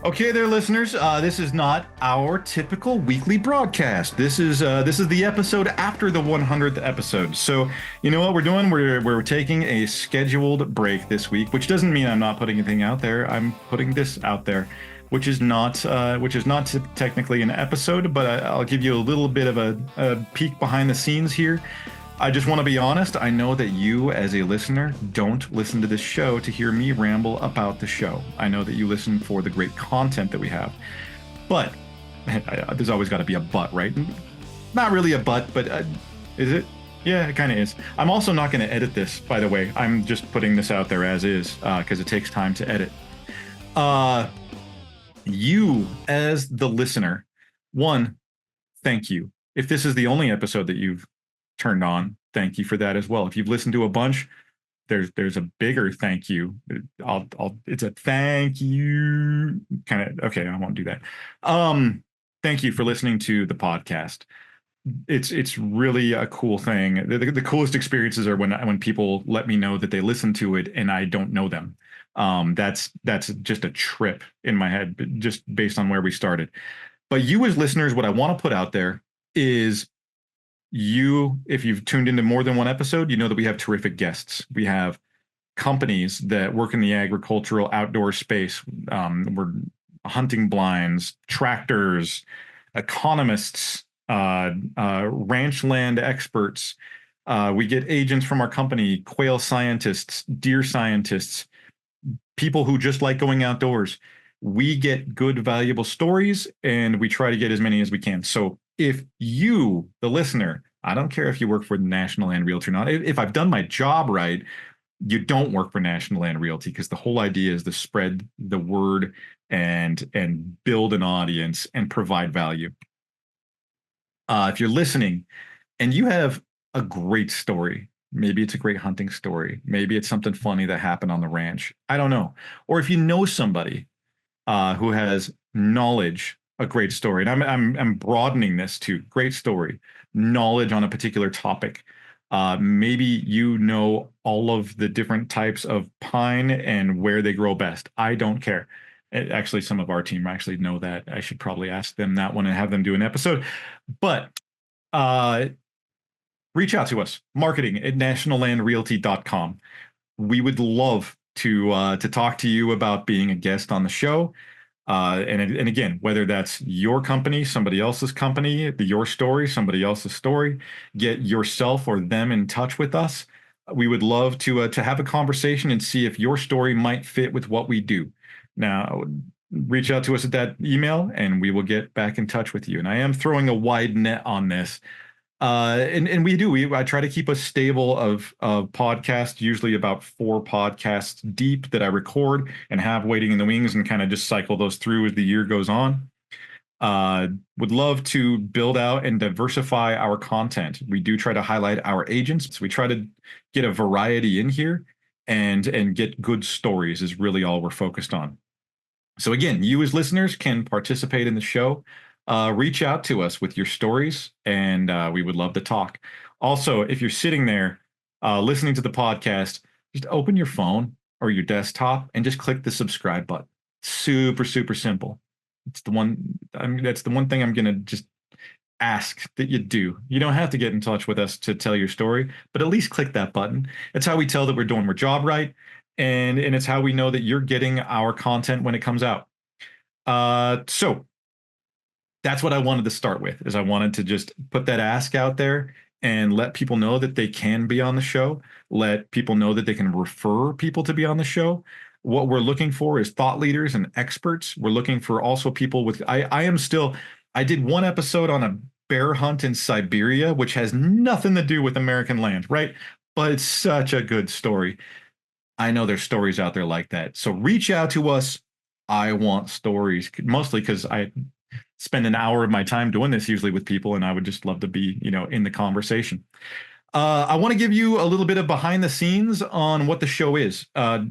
Okay, there, listeners. This is not our typical weekly broadcast. This is the episode after the 100th episode. So, you know what we're doing? We're taking a scheduled break this week, which doesn't mean I'm not putting anything out there. I'm putting this out there, which is not technically an episode, but I'll give you a little bit of a peek behind the scenes here. I just want to be honest. I know that you, as a listener, don't listen to this show to hear me ramble about the show. I know that you listen for the great content that we have. But there's always got to be a but, right? Not really a but, but is it? Yeah, it kind of is. I'm also not going to edit this, by the way. I'm just putting this out there as is because it takes time to edit. You, as the listener, one, thank you. If this is the only episode that you've turned on, thank you for that as well. If you've listened to a bunch, there's a bigger thank you. It's a thank you kind of. Okay, I won't do that. Thank you for listening to the podcast. It's really a cool thing. The coolest experiences are when people let me know that they listen to it and I don't know them. That's just a trip in my head, just based on where we started. But you as listeners, what I want to put out there is, if you've tuned into more than one episode, you know that we have terrific guests. We have companies that work in the agricultural outdoor space. We're hunting blinds, tractors, economists, ranch land experts. We get agents from our company, quail scientists, deer scientists, people who just like going outdoors. We get good, valuable stories, and we try to get as many as we can. So if you, the listener, I don't care if you work for National Land Realty or not, if I've done my job right, you don't work for National Land Realty, because the whole idea is to spread the word and build an audience and provide value. If you're listening and you have a great story, maybe it's a great hunting story, maybe it's something funny that happened on the ranch, I don't know. Or if you know somebody who has knowledge, a great story, and I'm broadening this to great story, knowledge on a particular topic. Maybe you know all of the different types of pine and where they grow best. I don't care. Actually, some of our team actually know that. I should probably ask them that one and have them do an episode. But reach out to us, marketing@nationallandrealty.com. We would love to talk to you about being a guest on the show. And again, whether that's your company, somebody else's company, your story, somebody else's story, get yourself or them in touch with us. We would love to have a conversation and see if your story might fit with what we do. Now, reach out to us at that email, and we will get back in touch with you. And I am throwing a wide net on this. And we do. I try to keep a stable of podcasts, usually about 4 podcasts deep, that I record and have waiting in the wings, and kind of just cycle those through as the year goes on. Would love to build out and diversify our content. We do try to highlight our agents. So we try to get a variety in here, and get good stories is really all we're focused on. So again, you as listeners can participate in the show. Reach out to us with your stories, and we would love to talk. Also, if you're sitting there listening to the podcast, just open your phone or your desktop and just click the subscribe button. Super, super simple. It's the one. That's the one thing I'm gonna just ask that you do. You don't have to get in touch with us to tell your story, but at least click that button. It's how we tell that we're doing our job right, and it's how we know that you're getting our content when it comes out. So that's what I wanted to start with, is I wanted to just put that ask out there and let people know that they can be on the show. Let people know that they can refer people to be on the show. What we're looking for is thought leaders and experts. We're looking for also people with, I did one episode on a bear hunt in Siberia, which has nothing to do with American land, right? But it's such a good story. I know there's stories out there like that. So reach out to us. I want stories, mostly because I spend an hour of my time doing this usually with people, and I would just love to be, in the conversation. I want to give you a little bit of behind the scenes on what the show is. I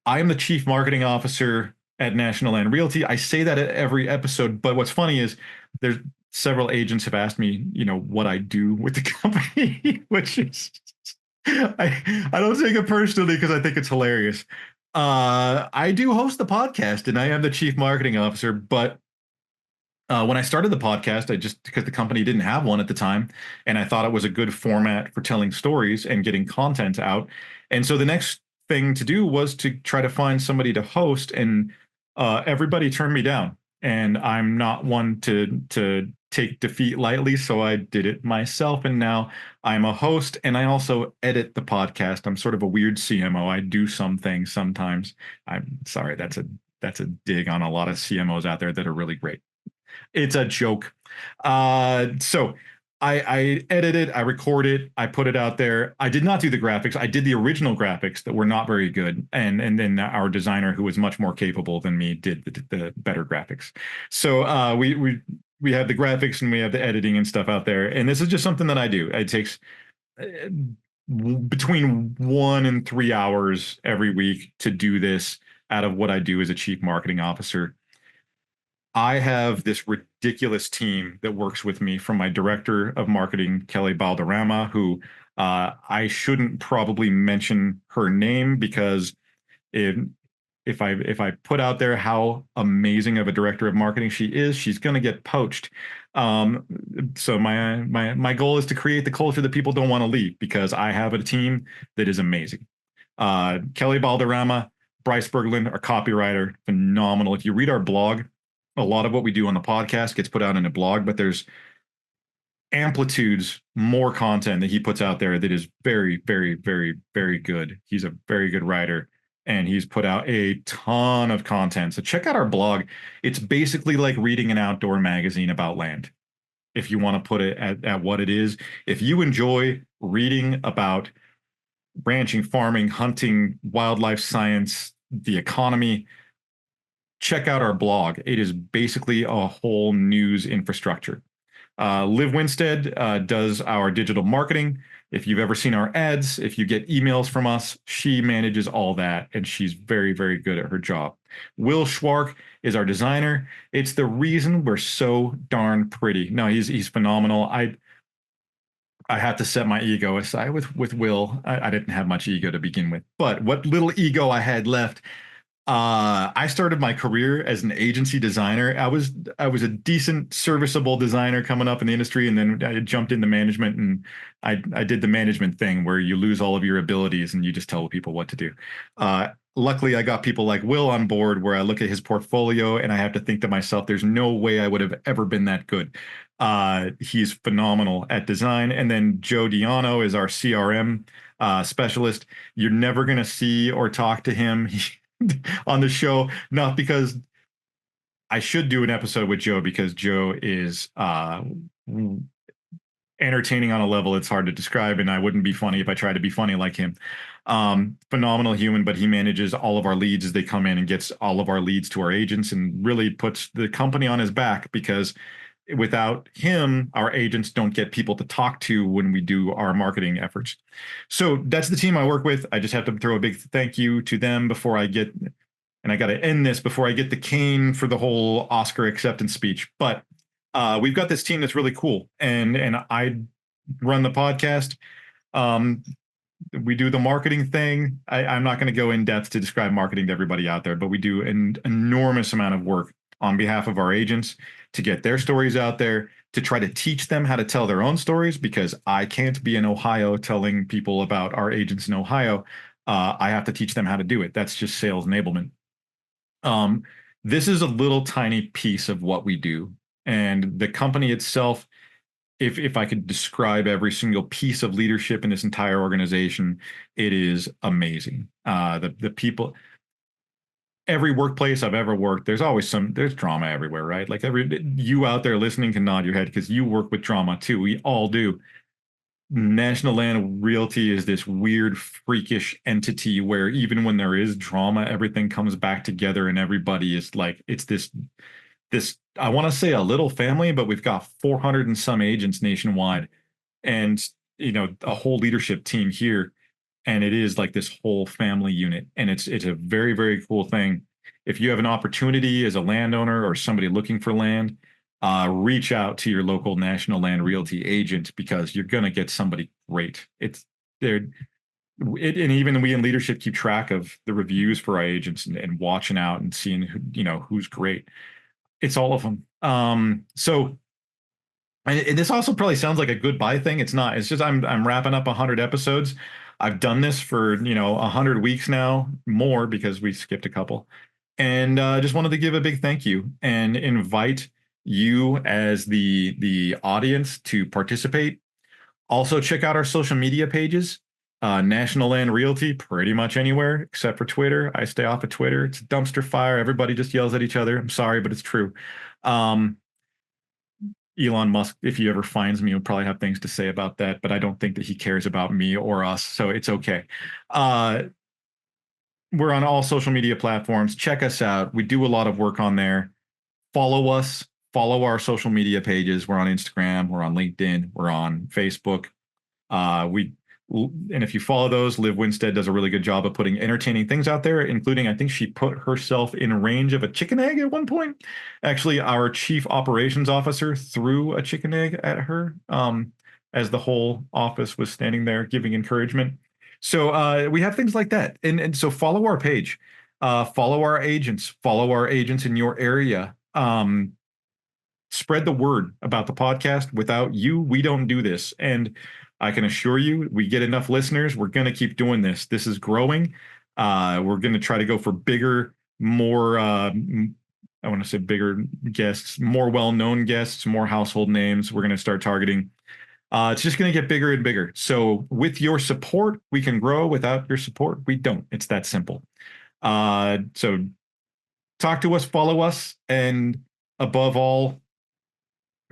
am the chief marketing officer at National Land Realty. I say that at every episode, but what's funny is there's several agents have asked me, what I do with the company, which is, I don't take it personally because I think it's hilarious. I do host the podcast and I am the chief marketing officer, but when I started the podcast, I just because the company didn't have one at the time, and I thought it was a good format for telling stories and getting content out. And so the next thing to do was to try to find somebody to host, and everybody turned me down. And I'm not one to take defeat lightly, so I did it myself. And now I'm a host, and I also edit the podcast. I'm sort of a weird CMO. I do some things sometimes. I'm sorry, that's a dig on a lot of CMOs out there that are really great. It's a joke. So I edit it, I record it, I put it out there. I did not do the graphics. I did the original graphics that were not very good, and then our designer, who was much more capable than me, did the better graphics. So we have the graphics and we have the editing and stuff out there. And this is just something that I do. It takes between 1 and 3 hours every week to do this out of what I do as a chief marketing officer. I have this ridiculous team that works with me, from my director of marketing, Kelly Balderrama, who I shouldn't probably mention her name because if if I put out there how amazing of a director of marketing she is, she's going to get poached. Um, so my goal is to create the culture that people don't want to leave, because I have a team that is amazing. Kelly Balderrama, Bryce Berglund, our copywriter, phenomenal. If you read our blog, a lot of what we do on the podcast gets put out in a blog, but there's amplitudes more content that he puts out there that is very, very, very, very good. He's a very good writer, and he's put out a ton of content. So check out our blog. It's basically like reading an outdoor magazine about land, if you want to put it at what it is. If you enjoy reading about ranching, farming, hunting, wildlife science, the economy, check out our blog. It is basically a whole news infrastructure. Liv Winstead does our digital marketing. If you've ever seen our ads, if you get emails from us, she manages all that, and she's very, very good at her job. Will Schwark is our designer. It's the reason we're so darn pretty. No, he's phenomenal. I had to set my ego aside with Will. I didn't have much ego to begin with, but what little ego I had left, I started my career as an agency designer. I was a decent, serviceable designer coming up in the industry, and then I jumped into management, and I did the management thing where you lose all of your abilities and you just tell people what to do. Luckily, I got people like Will on board, where I look at his portfolio and I have to think to myself, there's no way I would have ever been that good. He's phenomenal at design. And then Joe Diano is our CRM specialist. You're never going to see or talk to him on the show, not because I should do an episode with Joe, because Joe is entertaining on a level it's hard to describe, and I wouldn't be funny if I tried to be funny like him. Phenomenal human, but he manages all of our leads as they come in and gets all of our leads to our agents, and really puts the company on his back, because without him, our agents don't get people to talk to when we do our marketing efforts. So that's the team I work with. I just have to throw a big thank you to them before I get, and I got to end this before I get the cane for the whole Oscar acceptance speech. But we've got this team that's really cool, and I run the podcast. Um, we do the marketing thing. I'm not going to go in depth to describe marketing to everybody out there, but we do an enormous amount of work on behalf of our agents to get their stories out there, to try to teach them how to tell their own stories, because I can't be in Ohio telling people about our agents in Ohio. I have to teach them how to do it. That's just sales enablement. Um, this is a little tiny piece of what we do. And the company itself, if I could describe every single piece of leadership in this entire organization, it is amazing. The people, every workplace I've ever worked, there's drama everywhere, right? Like you out there listening can nod your head, because you work with drama too. We all do. National Land Realty is this weird, freakish entity where even when there is drama, everything comes back together, and everybody is like, it's this I want to say a little family, but we've got 400 and some agents nationwide, and a whole leadership team here, and it is like this whole family unit, and it's a very, very cool thing. If you have an opportunity as a landowner or somebody looking for land, reach out to your local National Land Realty agent, because you're going to get somebody great. They're and even we in leadership keep track of the reviews for our agents and watching out and seeing who, who's great. It's all of them. So and this also probably sounds like a goodbye thing. It's not. It's just I'm wrapping up 100 episodes. I've done this for 100 weeks now, more because we skipped a couple, and just wanted to give a big thank you and invite you as the audience to participate. Also, check out our social media pages. National Land Realty, pretty much anywhere except for Twitter. I stay off of Twitter. It's a dumpster fire. Everybody just yells at each other. I'm sorry, but it's true. Elon Musk, if he ever finds me, will probably have things to say about that, but I don't think that he cares about me or us, so it's okay. We're on all social media platforms. Check us out. We do a lot of work on there. Follow us. Follow our social media pages. We're on Instagram. We're on LinkedIn. We're on Facebook. And if you follow those, Liv Winstead does a really good job of putting entertaining things out there, including, I think she put herself in range of a chicken egg at one point. Actually, our chief operations officer threw a chicken egg at her as the whole office was standing there giving encouragement. So we have things like that. And so follow our page, follow our agents in your area. Spread the word about the podcast. Without you, we don't do this. And I can assure you, we get enough listeners. We're going to keep doing this. This is growing. We're going to try to go for bigger, more, I want to say bigger guests, more well-known guests, more household names. We're going to start targeting. It's just going to get bigger and bigger. So with your support, we can grow. Without your support, we don't. It's that simple. So talk to us, follow us, and above all,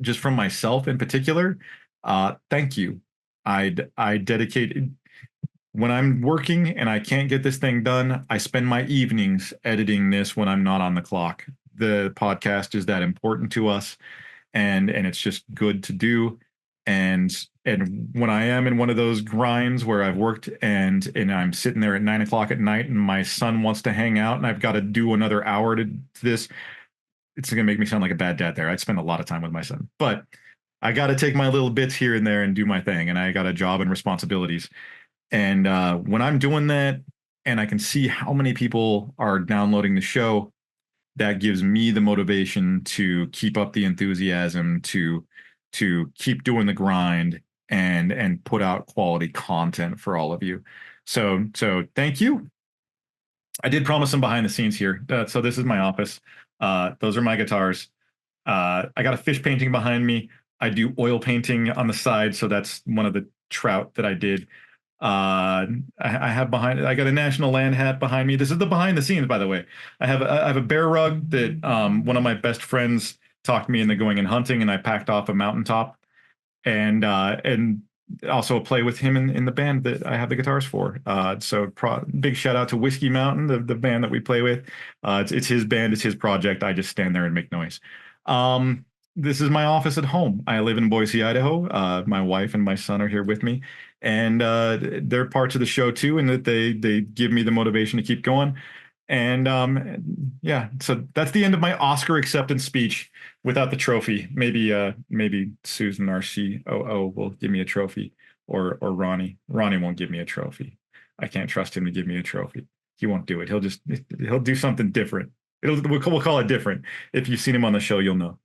just from myself in particular, thank you. I dedicate, when I'm working and I can't get this thing done, I spend my evenings editing this when I'm not on the clock. The podcast is that important to us, and it's just good to do. And when I am in one of those grinds where I've worked and I'm sitting there at 9 o'clock at night and my son wants to hang out and I've got to do another hour to this, it's going to make me sound like a bad dad there. I'd spend a lot of time with my son, but I got to take my little bits here and there and do my thing. And I got a job and responsibilities. And when I'm doing that and I can see how many people are downloading the show, that gives me the motivation to keep up the enthusiasm, to keep doing the grind and put out quality content for all of you. So thank you. I did promise some behind the scenes here. So this is my office. Those are my guitars. I got a fish painting behind me. I do oil painting on the side, so that's one of the trout that I did. I got a National Land hat behind me. This is the behind the scenes, by the way. I have a bear rug that one of my best friends talked me into going and hunting, and I packed off a mountaintop, and also play with him in the band that I have the guitars for. So big shout out to Whiskey Mountain, the band that we play with. It's his band, it's his project. I just stand there and make noise. This is my office at home. I live in Boise, Idaho. My wife and my son are here with me, and they're parts of the show too, and that they give me the motivation to keep going. And yeah, so that's the end of my Oscar acceptance speech without the trophy. Maybe Susan, our COO, will give me a trophy, or Ronnie. Ronnie won't give me a trophy. I can't trust him to give me a trophy. He won't do it. He'll do something different. We'll call it different. If you've seen him on the show, you'll know.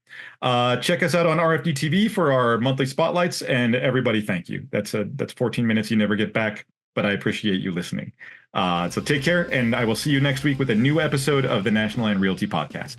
Check us out on RFD TV for our monthly spotlights, and everybody, thank you. That's 14 minutes you never get back, but I appreciate you listening. So take care, and I will see you next week with a new episode of the National Land Realty Podcast.